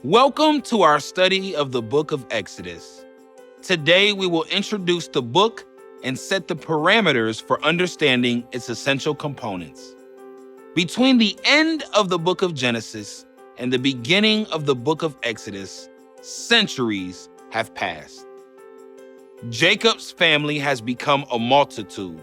Welcome to our study of the book of Exodus. Today we will introduce the book and set the parameters for understanding its essential components. Between the end of the book of Genesis and the beginning of the book of Exodus, centuries have passed. Jacob's family has become a multitude.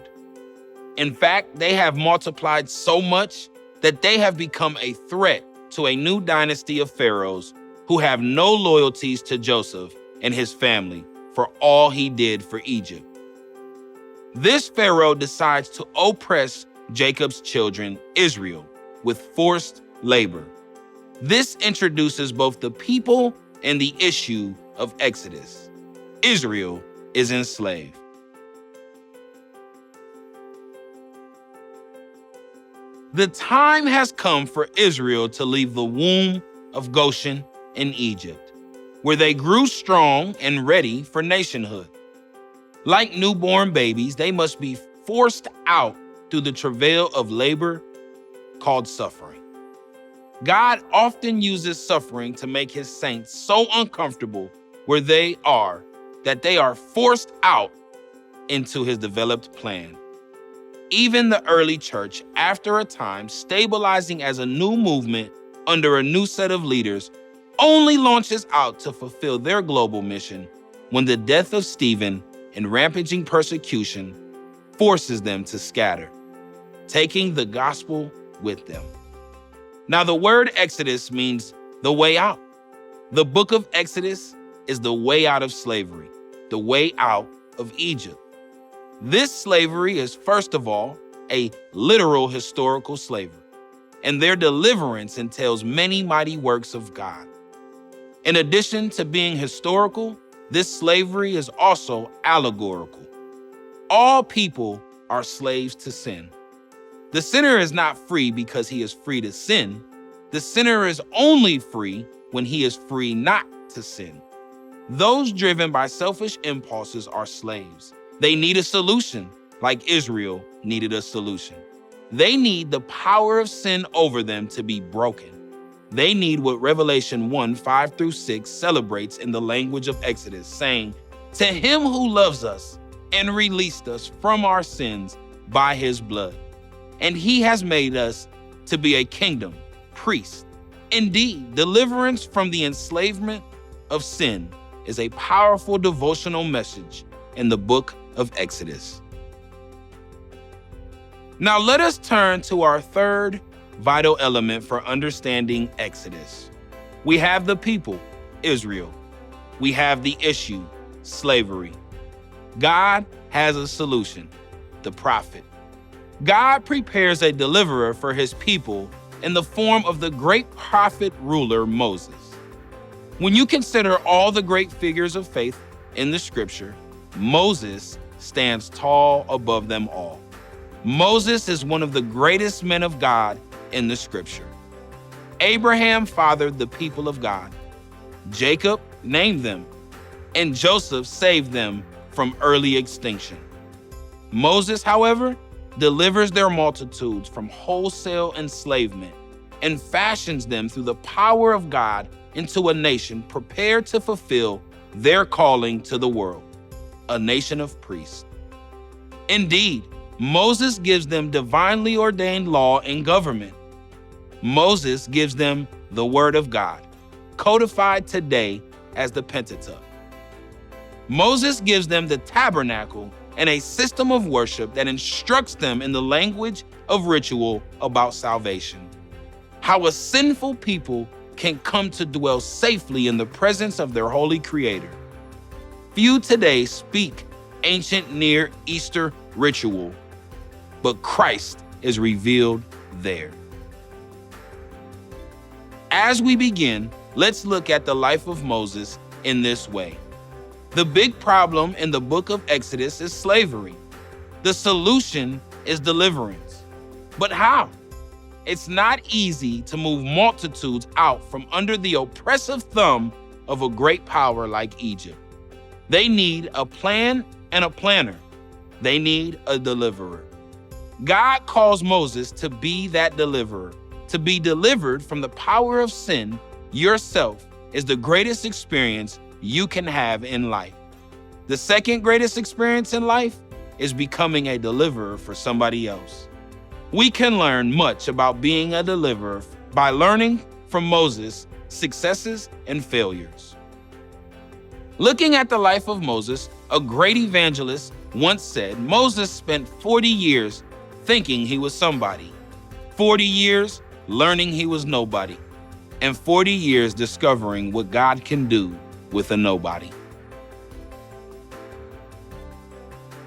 In fact, they have multiplied so much that they have become a threat to a new dynasty of pharaohs who have no loyalties to Joseph and his family for all he did for Egypt. This pharaoh decides to oppress Jacob's children, Israel, with forced labor. This introduces both the people and the issue of Exodus. Israel is enslaved. The time has come for Israel to leave the womb of Goshen in Egypt, where they grew strong and ready for nationhood. Like newborn babies, they must be forced out through the travail of labor called suffering. God often uses suffering to make his saints so uncomfortable where they are that they are forced out into his developed plan. Even the early church, after a time stabilizing as a new movement under a new set of leaders, only launches out to fulfill their global mission when the death of Stephen and rampaging persecution forces them to scatter, taking the gospel with them. Now, the word Exodus means the way out. The book of Exodus is the way out of slavery, the way out of Egypt. This slavery is, first of all, a literal historical slavery, and their deliverance entails many mighty works of God. In addition to being historical, this slavery is also allegorical. All people are slaves to sin. The sinner is not free because he is free to sin. The sinner is only free when he is free not to sin. Those driven by selfish impulses are slaves. They need a solution, like Israel needed a solution. They need the power of sin over them to be broken. They need what Revelation 1:5-6 celebrates in the language of Exodus, saying, "To him who loves us and released us from our sins by his blood. And he has made us to be a kingdom, priest." Indeed, deliverance from the enslavement of sin is a powerful devotional message in the book of Exodus. Now let us turn to our third vital element for understanding Exodus. We have the people, Israel. We have the issue, slavery. God has a solution, the prophet. God prepares a deliverer for his people in the form of the great prophet ruler Moses. When you consider all the great figures of faith in the scripture, Moses stands tall above them all. Moses is one of the greatest men of God in the scripture. Abraham fathered the people of God. Jacob named them, and Joseph saved them from early extinction. Moses, however, delivers their multitudes from wholesale enslavement and fashions them through the power of God into a nation prepared to fulfill their calling to the world, a nation of priests. Indeed, Moses gives them divinely ordained law and government. Moses gives them the word of God, codified today as the Pentateuch. Moses gives them the tabernacle and a system of worship that instructs them in the language of ritual about salvation. How a sinful people can come to dwell safely in the presence of their holy Creator. Few today speak ancient Near Eastern ritual, but Christ is revealed there. As we begin, let's look at the life of Moses in this way. The big problem in the book of Exodus is slavery. The solution is deliverance. But how? It's not easy to move multitudes out from under the oppressive thumb of a great power like Egypt. They need a plan and a planner. They need a deliverer. God calls Moses to be that deliverer, to be delivered from the power of sin yourself is the greatest experience you can have in life. The second greatest experience in life is becoming a deliverer for somebody else. We can learn much about being a deliverer by learning from Moses' successes and failures. Looking at the life of Moses, a great evangelist once said Moses spent 40 years thinking he was somebody, 40 years learning he was nobody, and 40 years discovering what God can do with a nobody.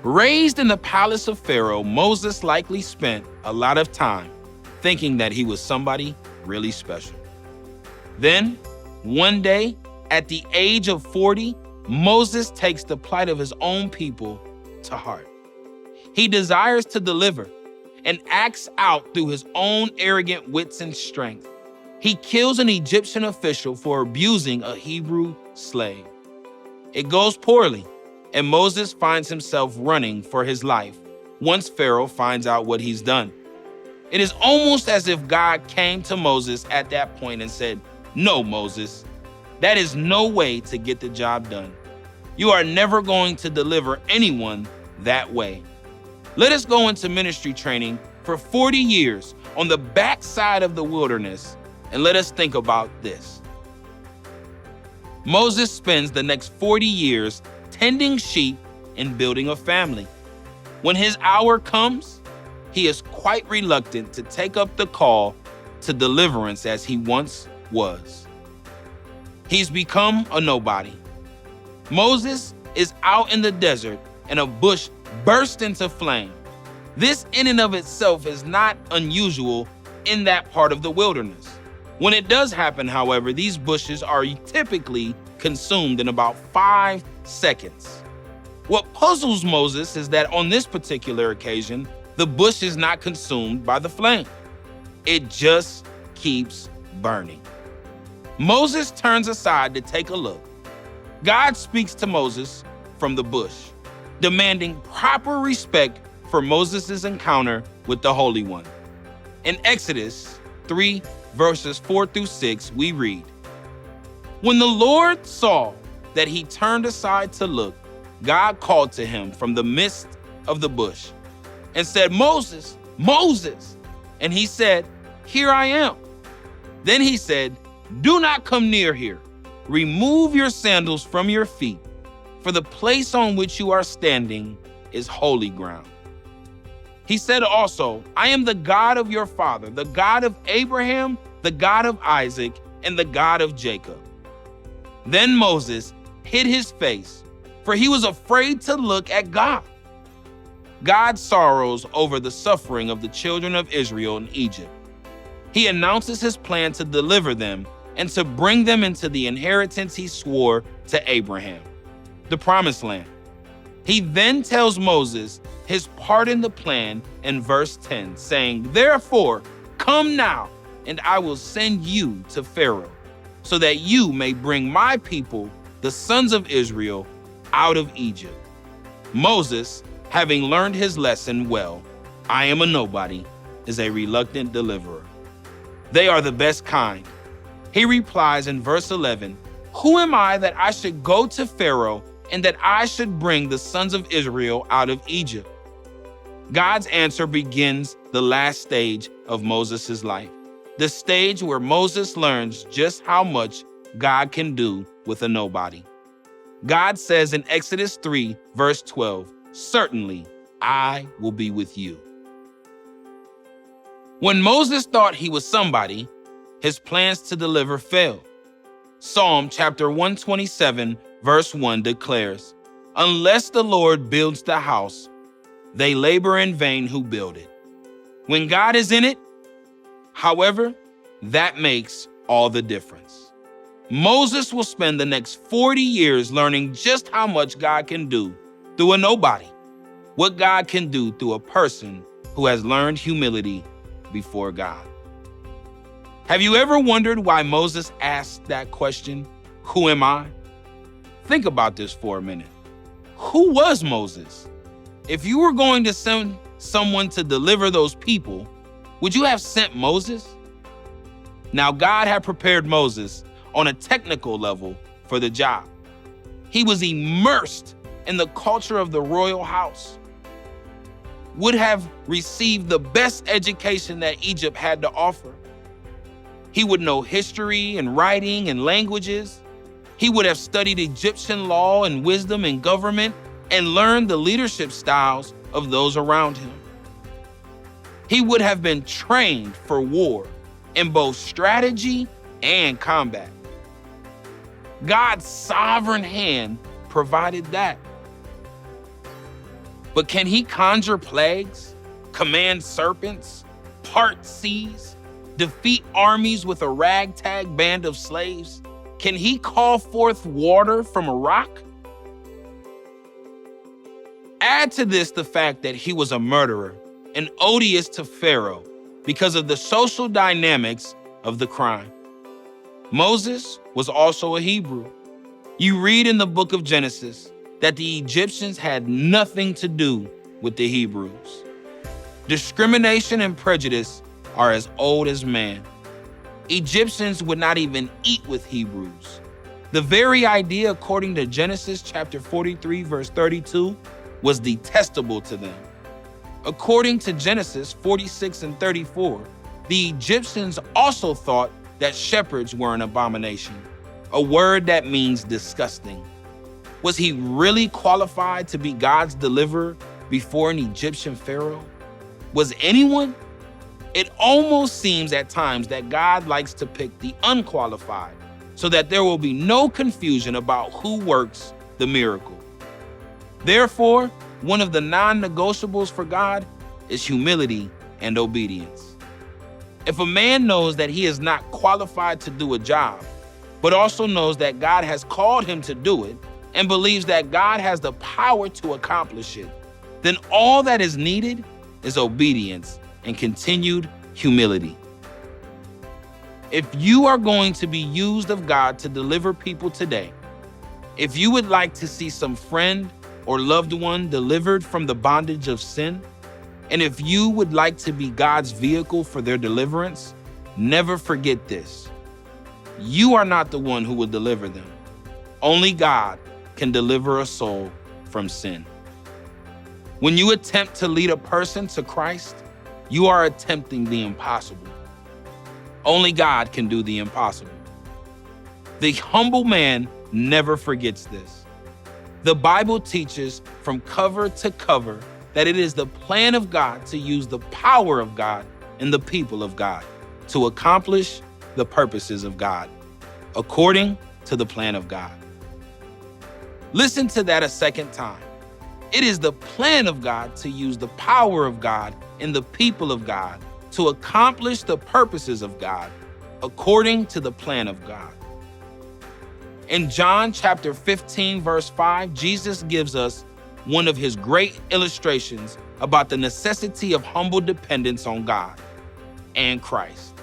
Raised in the palace of Pharaoh, Moses likely spent a lot of time thinking that he was somebody really special. Then, one day, at the age of 40, Moses takes the plight of his own people to heart. He desires to deliver and acts out through his own arrogant wits and strength. He kills an Egyptian official for abusing a Hebrew slave. It goes poorly, and Moses finds himself running for his life once Pharaoh finds out what he's done. It is almost as if God came to Moses at that point and said, "No, Moses, that is no way to get the job done. You are never going to deliver anyone that way. Let us go into ministry training for 40 years on the backside of the wilderness, and let us think about this." Moses spends the next 40 years tending sheep and building a family. When his hour comes, he is quite reluctant to take up the call to deliverance as he once was. He's become a nobody. Moses is out in the desert and a bush burst into flame. This in and of itself is not unusual in that part of the wilderness. When it does happen, however, these bushes are typically consumed in about 5 seconds. What puzzles Moses is that on this particular occasion, the bush is not consumed by the flame. It just keeps burning. Moses turns aside to take a look. God speaks to Moses from the bush, demanding proper respect for Moses' encounter with the Holy One. In Exodus 3, verses 4 through 6, we read, "When the Lord saw that he turned aside to look, God called to him from the midst of the bush and said, 'Moses, Moses.' And he said, 'Here I am.' Then he said, 'Do not come near here. Remove your sandals from your feet, for the place on which you are standing is holy ground.' He said also, 'I am the God of your father, the God of Abraham, the God of Isaac, and the God of Jacob.' Then Moses hid his face, for he was afraid to look at God. God sorrows over the suffering of the children of Israel in Egypt. He announces his plan to deliver them and to bring them into the inheritance he swore to Abraham, the promised land. He then tells Moses his part in the plan in verse 10, saying, 'Therefore, come now, and I will send you to Pharaoh, so that you may bring my people, the sons of Israel, out of Egypt.' Moses, having learned his lesson well, 'I am a nobody,' is a reluctant deliverer. They are the best kind. He replies in verse 11, 'Who am I that I should go to Pharaoh and that I should bring the sons of Israel out of Egypt?' God's answer begins the last stage of Moses' life, the stage where Moses learns just how much God can do with a nobody. God says in Exodus 3, verse 12, 'Certainly I will be with you.' When Moses thought he was somebody, his plans to deliver failed. Psalm chapter 127, verse 1 declares, 'Unless the Lord builds the house, they labor in vain who build it.' When God is in it, however, that makes all the difference. Moses will spend the next 40 years learning just how much God can do through a nobody, what God can do through a person who has learned humility before God. Have you ever wondered why Moses asked that question, 'Who am I?' Think about this for a minute. Who was Moses? If you were going to send someone to deliver those people, would you have sent Moses? Now, God had prepared Moses on a technical level for the job. He was immersed in the culture of the royal house, would have received the best education that Egypt had to offer. He would know history and writing and languages. He would have studied Egyptian law and wisdom and government and learned the leadership styles of those around him. He would have been trained for war in both strategy and combat. God's sovereign hand provided that. But can he conjure plagues, command serpents, part seas, defeat armies with a ragtag band of slaves? Can he call forth water from a rock? Add to this the fact that he was a murderer and odious to Pharaoh because of the social dynamics of the crime. Moses was also a Hebrew. You read in the book of Genesis that the Egyptians had nothing to do with the Hebrews. Discrimination and prejudice are as old as man. Egyptians would not even eat with Hebrews. The very idea, according to Genesis chapter 43, verse 32, was detestable to them. According to Genesis 46 and 34, the Egyptians also thought that shepherds were an abomination, a word that means disgusting. Was he really qualified to be God's deliverer before an Egyptian pharaoh? Was anyone? It almost seems at times that God likes to pick the unqualified so that there will be no confusion about who works the miracle. Therefore, one of the non-negotiables for God is humility and obedience. If a man knows that he is not qualified to do a job, but also knows that God has called him to do it and believes that God has the power to accomplish it, then all that is needed is obedience and continued humility. If you are going to be used of God to deliver people today, if you would like to see some friend or loved one delivered from the bondage of sin, and if you would like to be God's vehicle for their deliverance, never forget this. You are not the one who will deliver them. Only God can deliver a soul from sin. When you attempt to lead a person to Christ, you are attempting the impossible. Only God can do the impossible. The humble man never forgets this. The Bible teaches from cover to cover that it is the plan of God to use the power of God and the people of God to accomplish the purposes of God, according to the plan of God. Listen to that a second time. It is the plan of God to use the power of God and the people of God to accomplish the purposes of God, according to the plan of God. In John chapter 15, verse 5, Jesus gives us one of his great illustrations about the necessity of humble dependence on God and Christ.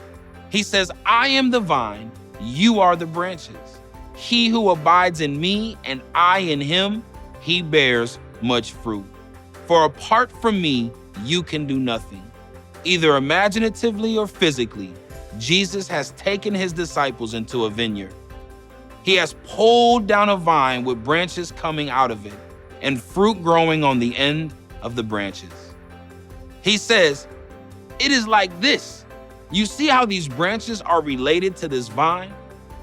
He says, "I am the vine, you are the branches. He who abides in me and I in him, he bears much fruit. For apart from me, you can do nothing." Either imaginatively or physically, Jesus has taken his disciples into a vineyard. He has pulled down a vine with branches coming out of it and fruit growing on the end of the branches. He says, "It is like this. You see how these branches are related to this vine?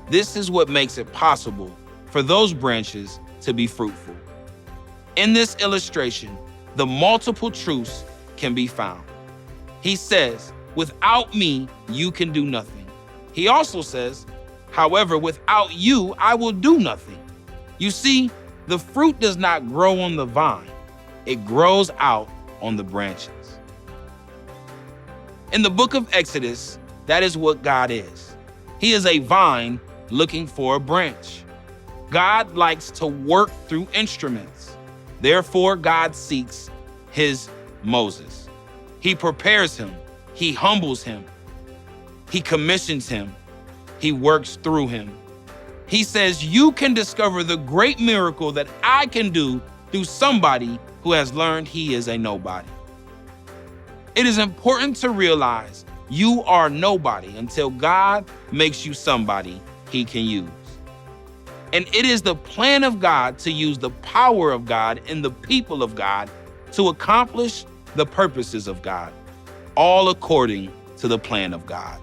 This is what makes it possible for those branches to be fruitful." In this illustration, the multiple truths can be found. He says, "Without me, you can do nothing." He also says, "However, without you, I will do nothing." You see, the fruit does not grow on the vine. It grows out on the branches. In the book of Exodus, that is what God is. He is a vine looking for a branch. God likes to work through instruments. Therefore, God seeks his Moses. He prepares him. He humbles him. He commissions him. He works through him. He says, "You can discover the great miracle that I can do through somebody who has learned he is a nobody." It is important to realize you are nobody until God makes you somebody he can use. And it is the plan of God to use the power of God in the people of God to accomplish the purposes of God, all according to the plan of God.